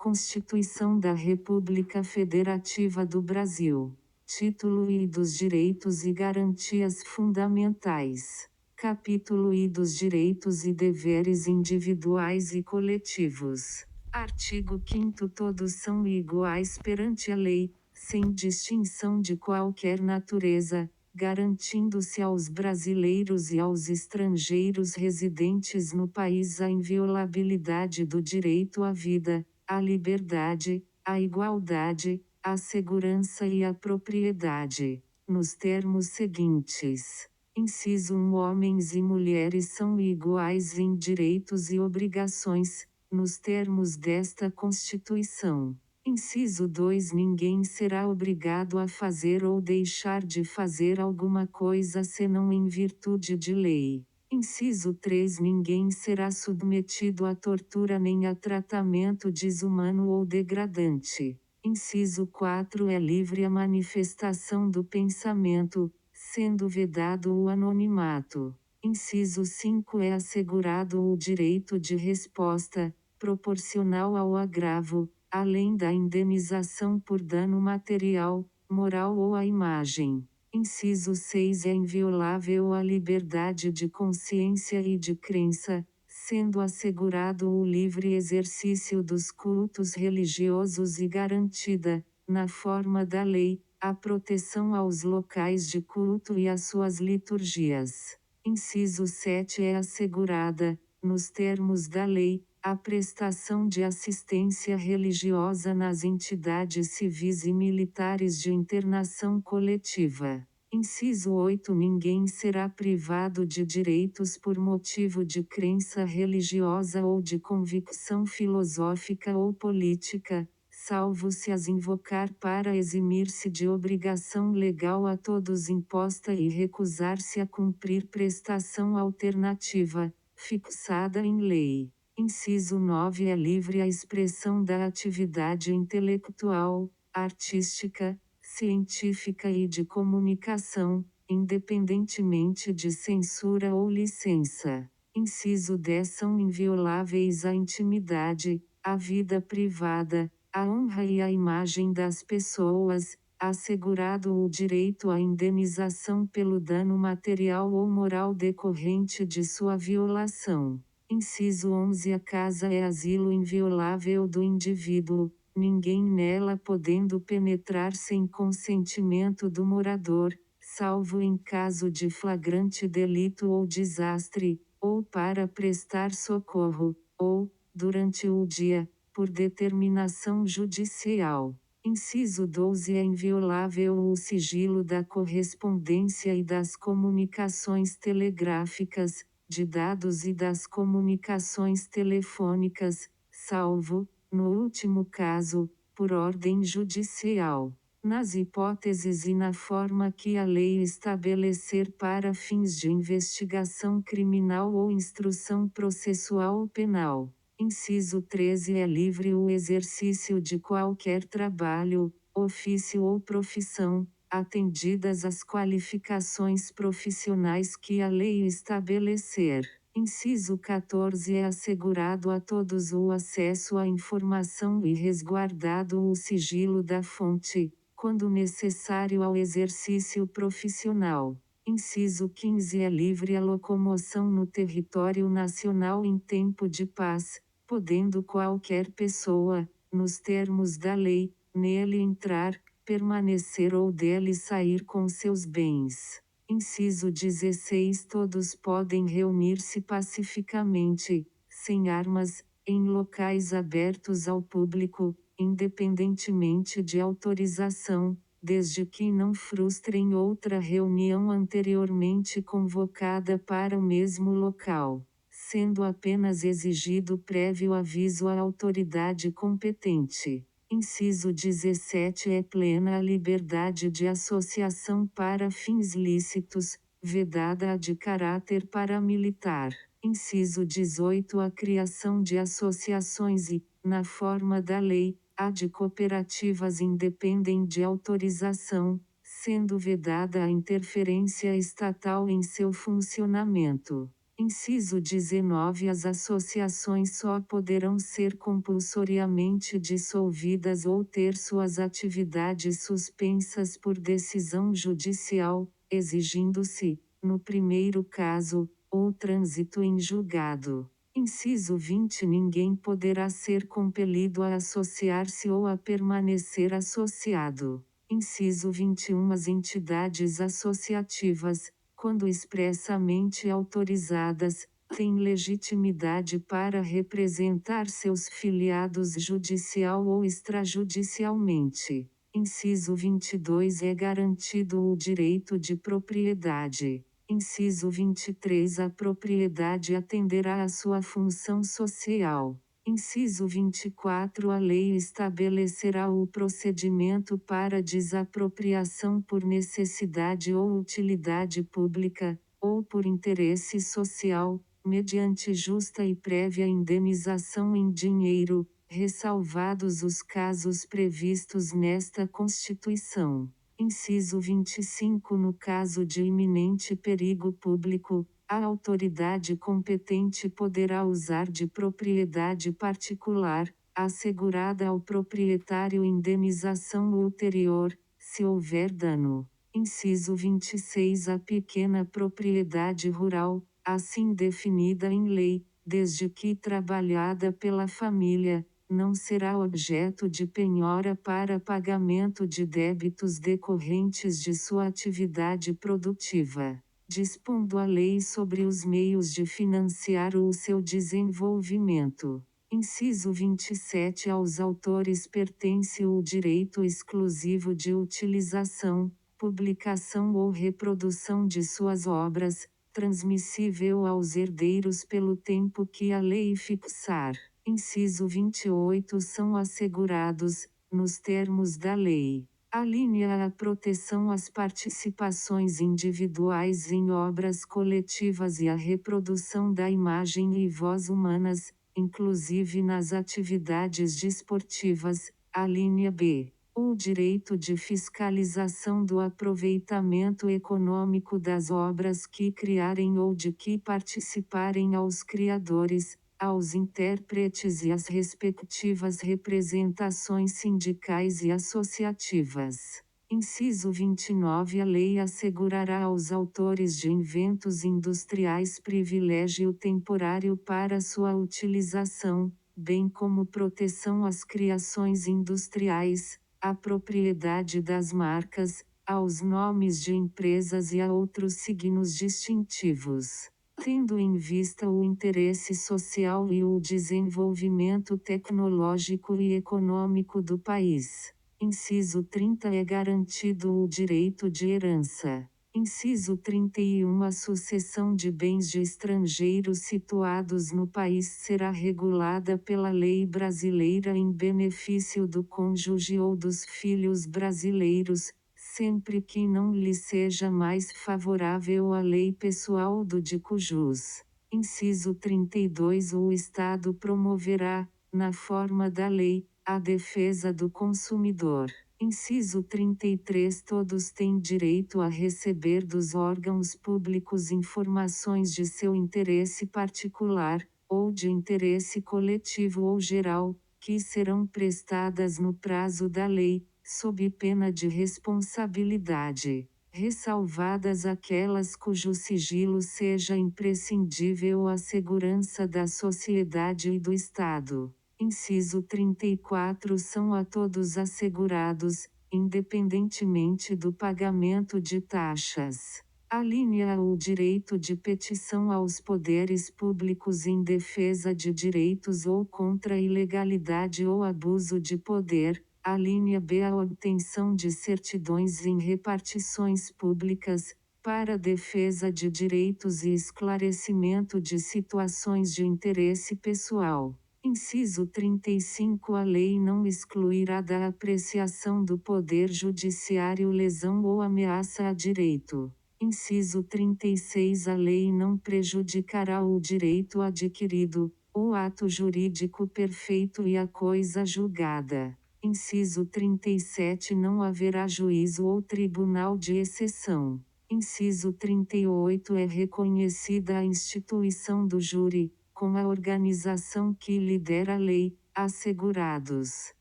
Constituição da República Federativa do Brasil. Título I dos Direitos e Garantias Fundamentais. Capítulo I dos Direitos e Deveres Individuais e Coletivos. Artigo 5º. Todos são iguais perante a lei, sem distinção de qualquer natureza, garantindo-se aos brasileiros e aos estrangeiros residentes no país a inviolabilidade do direito à vida, à liberdade, à igualdade, à segurança e à propriedade, nos termos seguintes. Inciso 1. Homens e mulheres são iguais em direitos e obrigações, nos termos desta Constituição. Inciso 2. Ninguém será obrigado a fazer ou deixar de fazer alguma coisa senão em virtude de lei. Inciso 3. Ninguém será submetido a tortura nem a tratamento desumano ou degradante. Inciso 4. É livre a manifestação do pensamento, sendo vedado o anonimato. Inciso 5. É assegurado o direito de resposta, proporcional ao agravo, além da indenização por dano material, moral ou à imagem. Inciso 6. É inviolável a liberdade de consciência e de crença, sendo assegurado o livre exercício dos cultos religiosos e garantida, na forma da lei, a proteção aos locais de culto e às suas liturgias. Inciso 7. É assegurada, nos termos da lei, a prestação de assistência religiosa nas entidades civis e militares de internação coletiva. Inciso 8. Ninguém será privado de direitos por motivo de crença religiosa ou de convicção filosófica ou política, salvo se as invocar para eximir-se de obrigação legal a todos imposta e recusar-se a cumprir prestação alternativa, fixada em lei. Inciso 9. É livre a expressão da atividade intelectual, artística, científica e de comunicação, independentemente de censura ou licença. Inciso 10. São invioláveis a intimidade, a vida privada, a honra e a imagem das pessoas, assegurado o direito à indenização pelo dano material ou moral decorrente de sua violação. Inciso 11. A casa é asilo inviolável do indivíduo, ninguém nela podendo penetrar sem consentimento do morador, salvo em caso de flagrante delito ou desastre, ou para prestar socorro, ou, durante o dia, por determinação judicial. Inciso 12. É inviolável o sigilo da correspondência e das comunicações telegráficas, de dados e das comunicações telefônicas, salvo, no último caso, por ordem judicial, nas hipóteses e na forma que a lei estabelecer para fins de investigação criminal ou instrução processual ou penal. Inciso 13. É livre o exercício de qualquer trabalho, ofício ou profissão, atendidas as qualificações profissionais que a lei estabelecer. Inciso 14. É assegurado a todos o acesso à informação e resguardado o sigilo da fonte, quando necessário ao exercício profissional. Inciso 15. É livre a locomoção no território nacional em tempo de paz, podendo qualquer pessoa, nos termos da lei, nele entrar, permanecer ou dele sair com seus bens. Inciso 16. Todos podem reunir-se pacificamente, sem armas, em locais abertos ao público, independentemente de autorização, desde que não frustrem outra reunião anteriormente convocada para o mesmo local, sendo apenas exigido prévio aviso à autoridade competente. Inciso 17. É plena a liberdade de associação para fins lícitos, vedada a de caráter paramilitar. Inciso 18. A criação de associações e, na forma da lei, a de cooperativas independem de autorização, sendo vedada a interferência estatal em seu funcionamento. Inciso 19. As associações só poderão ser compulsoriamente dissolvidas ou ter suas atividades suspensas por decisão judicial, exigindo-se, no primeiro caso, ou trânsito em julgado. Inciso 20. Ninguém poderá ser compelido a associar-se ou a permanecer associado. Inciso 21. As entidades associativas, quando expressamente autorizadas, têm legitimidade para representar seus filiados judicial ou extrajudicialmente. Inciso 22. É garantido o direito de propriedade. Inciso 23. A propriedade atenderá à sua função social. Inciso 24. A lei estabelecerá o procedimento para desapropriação por necessidade ou utilidade pública, ou por interesse social, mediante justa e prévia indenização em dinheiro, ressalvados os casos previstos nesta Constituição. Inciso 25. No caso de iminente perigo público, a autoridade competente poderá usar de propriedade particular, assegurada ao proprietário indenização ulterior, se houver dano. Inciso 26. A pequena propriedade rural, assim definida em lei, desde que trabalhada pela família, não será objeto de penhora para pagamento de débitos decorrentes de sua atividade produtiva, dispondo a lei sobre os meios de financiar o seu desenvolvimento. Inciso 27. Aos autores pertence o direito exclusivo de utilização, publicação ou reprodução de suas obras, transmissível aos herdeiros pelo tempo que a lei fixar. Inciso 28. São assegurados, nos termos da lei, a linha a proteção às participações individuais em obras coletivas e a reprodução da imagem e voz humanas, inclusive nas atividades desportivas, a linha B. O direito de fiscalização do aproveitamento econômico das obras que criarem ou de que participarem aos criadores, aos intérpretes e às respectivas representações sindicais e associativas. Inciso 29. A lei assegurará aos autores de inventos industriais privilégio temporário para sua utilização, bem como proteção às criações industriais, à propriedade das marcas, aos nomes de empresas e a outros signos distintivos, tendo em vista o interesse social e o desenvolvimento tecnológico e econômico do país. Inciso 30. É garantido o direito de herança. Inciso 31. A sucessão de bens de estrangeiros situados no país será regulada pela lei brasileira em benefício do cônjuge ou dos filhos brasileiros, sempre que não lhe seja mais favorável a lei pessoal do de cujus. Inciso 32. O Estado promoverá, na forma da lei, a defesa do consumidor. Inciso 33. Todos têm direito a receber dos órgãos públicos informações de seu interesse particular, ou de interesse coletivo ou geral, que serão prestadas no prazo da lei, sob pena de responsabilidade, ressalvadas aquelas cujo sigilo seja imprescindível à segurança da sociedade e do Estado. Inciso 34. São a todos assegurados, independentemente do pagamento de taxas. A linha o direito de petição aos poderes públicos em defesa de direitos ou contra a ilegalidade ou abuso de poder. A linha B. A obtenção de certidões em repartições públicas, para defesa de direitos e esclarecimento de situações de interesse pessoal. Inciso 35. A lei não excluirá da apreciação do Poder Judiciário lesão ou ameaça a direito. Inciso 36. A lei não prejudicará o direito adquirido, o ato jurídico perfeito e a coisa julgada. Inciso 37. Não haverá juízo ou tribunal de exceção. Inciso 38 é reconhecida a instituição do júri, com a organização que lidera a lei, assegurados.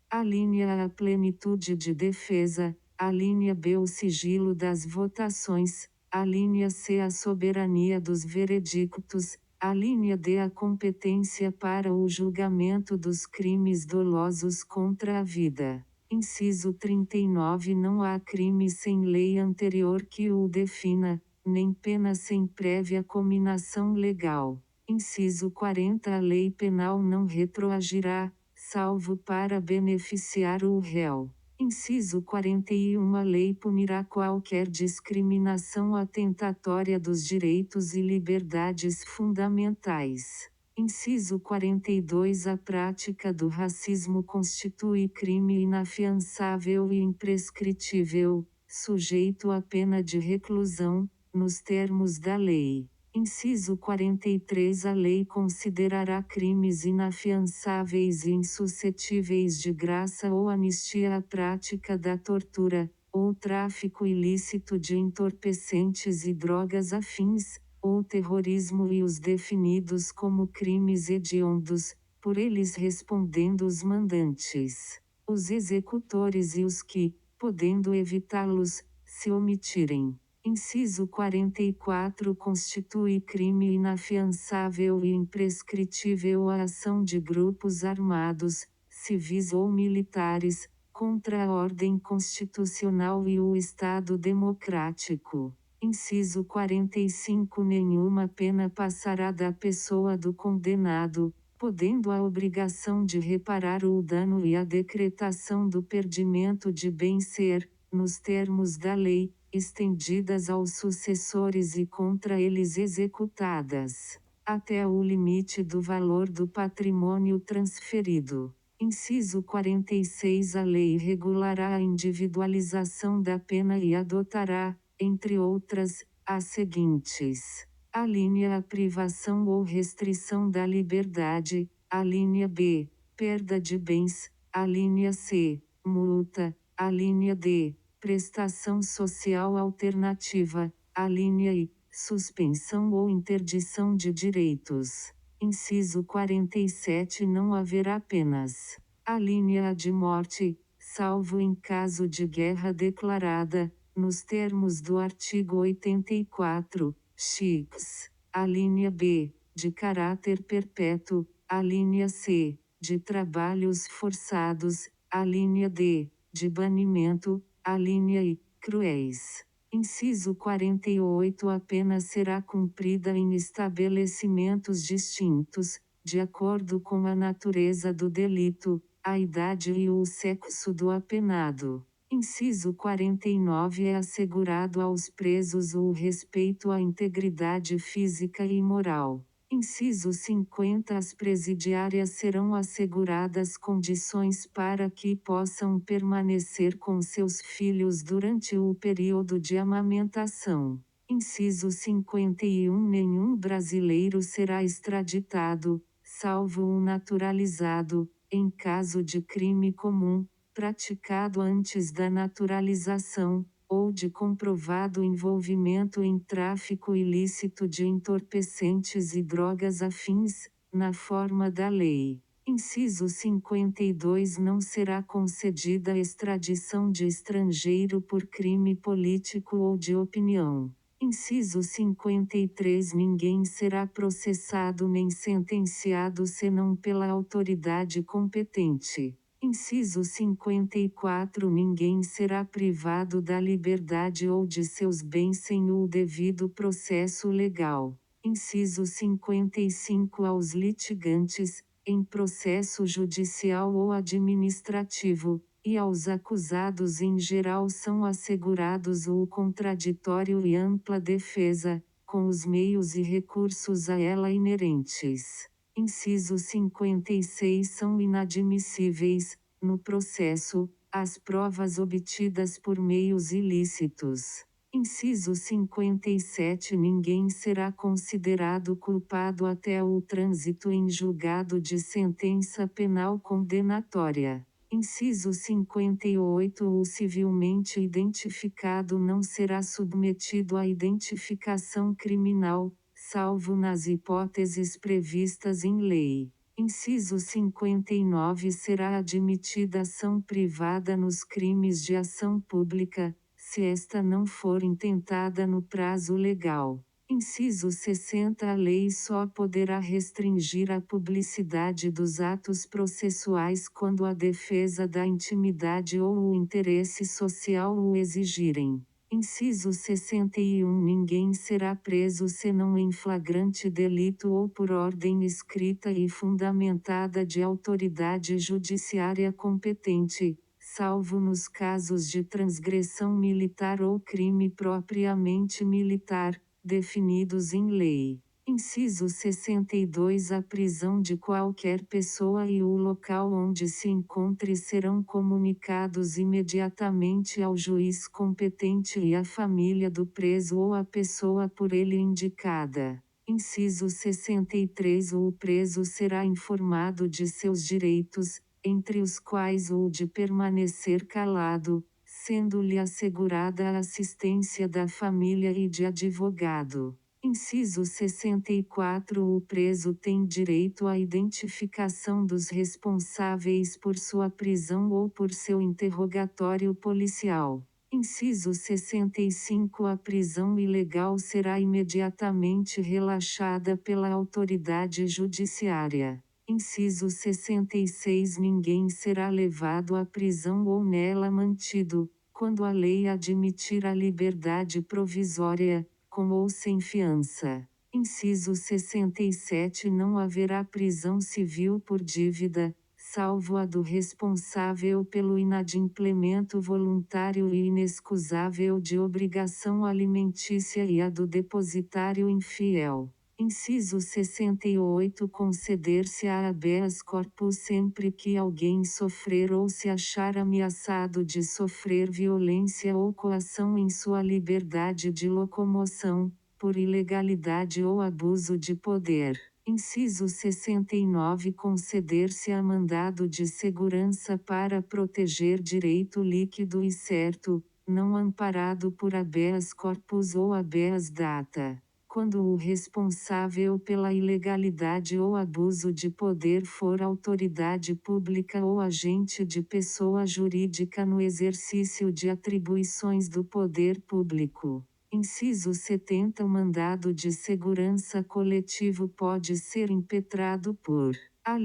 Alínea A a plenitude de defesa, alínea B o sigilo das votações, alínea C a soberania dos veredictos, alínea D a competência para o julgamento dos crimes dolosos contra a vida. Inciso 39 Não há crime sem lei anterior que o defina, nem pena sem prévia cominação legal. Inciso 40 A lei penal não retroagirá, salvo para beneficiar o réu. Inciso 41 A lei punirá qualquer discriminação atentatória dos direitos e liberdades fundamentais. Inciso 42 A prática do racismo constitui crime inafiançável e imprescritível, sujeito à pena de reclusão, nos termos da lei. Inciso 43 A lei considerará crimes inafiançáveis e insuscetíveis de graça ou anistia a prática da tortura, ou tráfico ilícito de entorpecentes e drogas afins, ou terrorismo e os definidos como crimes hediondos, por eles respondendo os mandantes, os executores e os que, podendo evitá-los, se omitirem. Inciso 44 Constitui crime inafiançável e imprescritível a ação de grupos armados, civis ou militares, contra a ordem constitucional e o Estado democrático. Inciso 45 Nenhuma pena passará da pessoa do condenado, podendo a obrigação de reparar o dano e a decretação do perdimento de bem ser, nos termos da lei, estendidas aos sucessores e contra eles executadas, até o limite do valor do patrimônio transferido. Inciso 46 A lei regulará a individualização da pena e adotará, entre outras, as seguintes. Alínea A privação ou restrição da liberdade, alínea B, perda de bens, alínea C, multa, alínea D, prestação social alternativa, alínea I, suspensão ou interdição de direitos. Inciso 47 Não haverá penas. Alínea A de morte, salvo em caso de guerra declarada, nos termos do artigo 84, x. Alínea B, de caráter perpétuo, alínea C, de trabalhos forçados, alínea D, de banimento, alínea I, cruéis. Inciso 48 A pena será cumprida em estabelecimentos distintos, de acordo com a natureza do delito, a idade e o sexo do apenado. Inciso 49 É assegurado aos presos o respeito à integridade física e moral. Inciso 50 As presidiárias serão asseguradas condições para que possam permanecer com seus filhos durante o período de amamentação. Inciso 51 Nenhum brasileiro será extraditado, salvo um naturalizado, em caso de crime comum, praticado antes da naturalização, ou de comprovado envolvimento em tráfico ilícito de entorpecentes e drogas afins, na forma da lei. Inciso 52 Não será concedida extradição de estrangeiro por crime político ou de opinião. Inciso 53 Ninguém será processado nem sentenciado senão pela autoridade competente. Inciso 54 Ninguém será privado da liberdade ou de seus bens sem o devido processo legal. Inciso 55 Aos litigantes, em processo judicial ou administrativo, e aos acusados em geral são assegurados o contraditório e ampla defesa, com os meios e recursos a ela inerentes. Inciso 56 São inadmissíveis, no processo, as provas obtidas por meios ilícitos. Inciso 57 Ninguém será considerado culpado até o trânsito em julgado de sentença penal condenatória. Inciso 58. O civilmente identificado não será submetido à identificação criminal, salvo nas hipóteses previstas em lei. Inciso 59. Será admitida ação privada nos crimes de ação pública, se esta não for intentada no prazo legal. Inciso 60. A lei só poderá restringir a publicidade dos atos processuais quando a defesa da intimidade ou o interesse social o exigirem. Inciso 61. Ninguém será preso senão em flagrante delito ou por ordem escrita e fundamentada de autoridade judiciária competente, salvo nos casos de transgressão militar ou crime propriamente militar, definidos em lei. Inciso 62. A prisão de qualquer pessoa e o local onde se encontre serão comunicados imediatamente ao juiz competente e à família do preso ou à pessoa por ele indicada. Inciso 63. O preso será informado de seus direitos, entre os quais o de permanecer calado, sendo-lhe assegurada a assistência da família e de advogado. Inciso 64. O preso tem direito à identificação dos responsáveis por sua prisão ou por seu interrogatório policial. Inciso 65. A prisão ilegal será imediatamente relaxada pela autoridade judiciária. Inciso 66. Ninguém será levado à prisão ou nela mantido, quando a lei admitir a liberdade provisória, com ou sem fiança. Inciso 67. Não haverá prisão civil por dívida, salvo a do responsável pelo inadimplemento voluntário e inexcusável de obrigação alimentícia e a do depositário infiel. Inciso 68. Conceder-se-á habeas corpus sempre que alguém sofrer ou se achar ameaçado de sofrer violência ou coação em sua liberdade de locomoção, por ilegalidade ou abuso de poder. Inciso 69. Conceder-se-á mandado de segurança para proteger direito líquido e certo, não amparado por habeas corpus ou habeas data, quando o responsável pela ilegalidade ou abuso de poder for autoridade pública ou agente de pessoa jurídica no exercício de atribuições do poder público. Inciso 70. O mandado de segurança coletivo pode ser impetrado por: a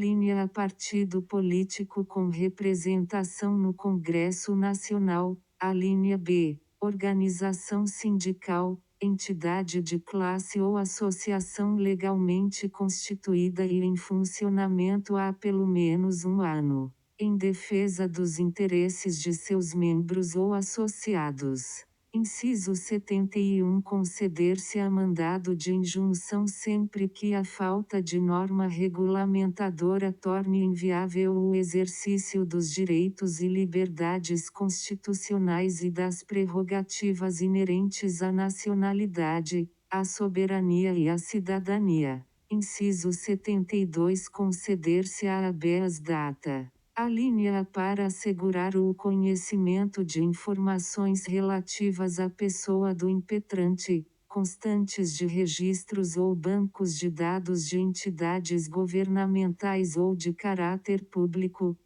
partido político com representação no Congresso Nacional, b. Organização sindical, entidade de classe ou associação legalmente constituída e em funcionamento há pelo menos um ano, em defesa dos interesses de seus membros ou associados. Inciso 71. Conceder-se-á mandado de injunção sempre que a falta de norma regulamentadora torne inviável o exercício dos direitos e liberdades constitucionais e das prerrogativas inerentes à nacionalidade, à soberania e à cidadania. Inciso 72. Conceder-se-á habeas data. Para assegurar o conhecimento de informações relativas à pessoa do impetrante, constantes de registros ou bancos de dados de entidades governamentais ou de caráter público,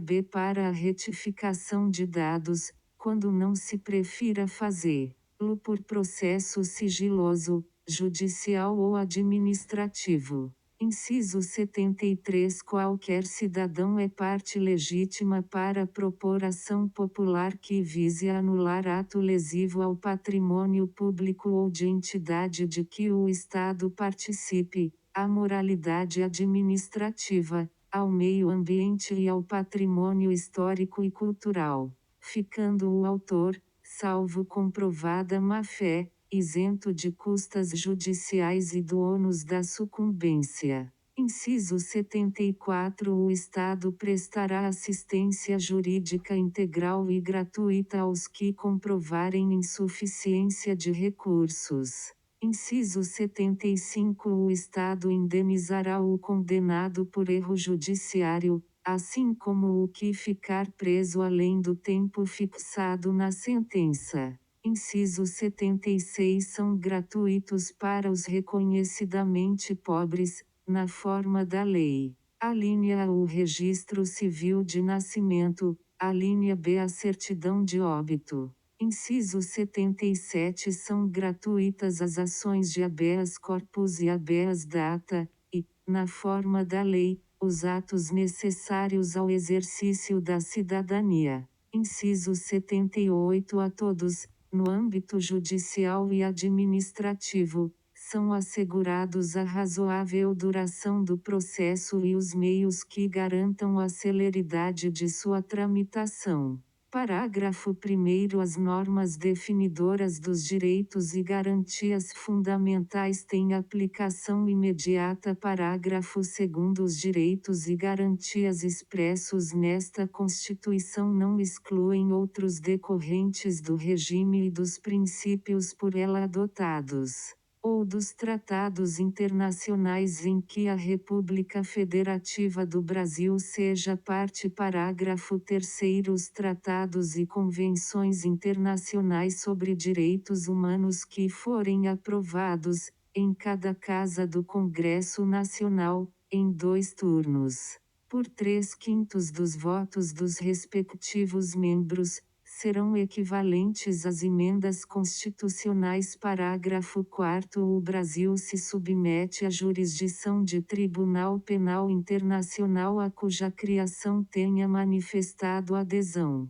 b. Para a retificação de dados, quando não se prefira fazê-lo por processo sigiloso, judicial ou administrativo. Inciso 73. Qualquer cidadão é parte legítima para propor ação popular que vise anular ato lesivo ao patrimônio público ou de entidade de que o Estado participe, à moralidade administrativa, ao meio ambiente e ao patrimônio histórico e cultural, ficando o autor, salvo comprovada má-fé, isento de custas judiciais e do ônus da sucumbência. Inciso 74. O Estado prestará assistência jurídica integral e gratuita aos que comprovarem insuficiência de recursos. Inciso 75. O Estado indenizará o condenado por erro judiciário, assim como o que ficar preso além do tempo fixado na sentença. Inciso 76 são gratuitos para os reconhecidamente pobres, na forma da lei. A linha A o registro civil de nascimento, a linha B a certidão de óbito. Inciso 77 são gratuitas as ações de habeas corpus e habeas data, e, na forma da lei, os atos necessários ao exercício da cidadania. Inciso 78 a todos, no âmbito judicial e administrativo, são assegurados a razoável duração do processo e os meios que garantam a celeridade de sua tramitação. Parágrafo 1º. As normas definidoras dos direitos e garantias fundamentais têm aplicação imediata. Parágrafo 2º. Os direitos e garantias expressos nesta Constituição não excluem outros decorrentes do regime e dos princípios por ela adotados, ou dos tratados internacionais em que a República Federativa do Brasil seja parte. Parágrafo 3º. Os tratados e convenções internacionais sobre direitos humanos que forem aprovados, em cada casa do Congresso Nacional, em 2 turnos, por 3/5 dos votos dos respectivos membros, serão equivalentes às emendas constitucionais. Parágrafo 4º. O Brasil se submete à jurisdição de Tribunal Penal Internacional a cuja criação tenha manifestado adesão.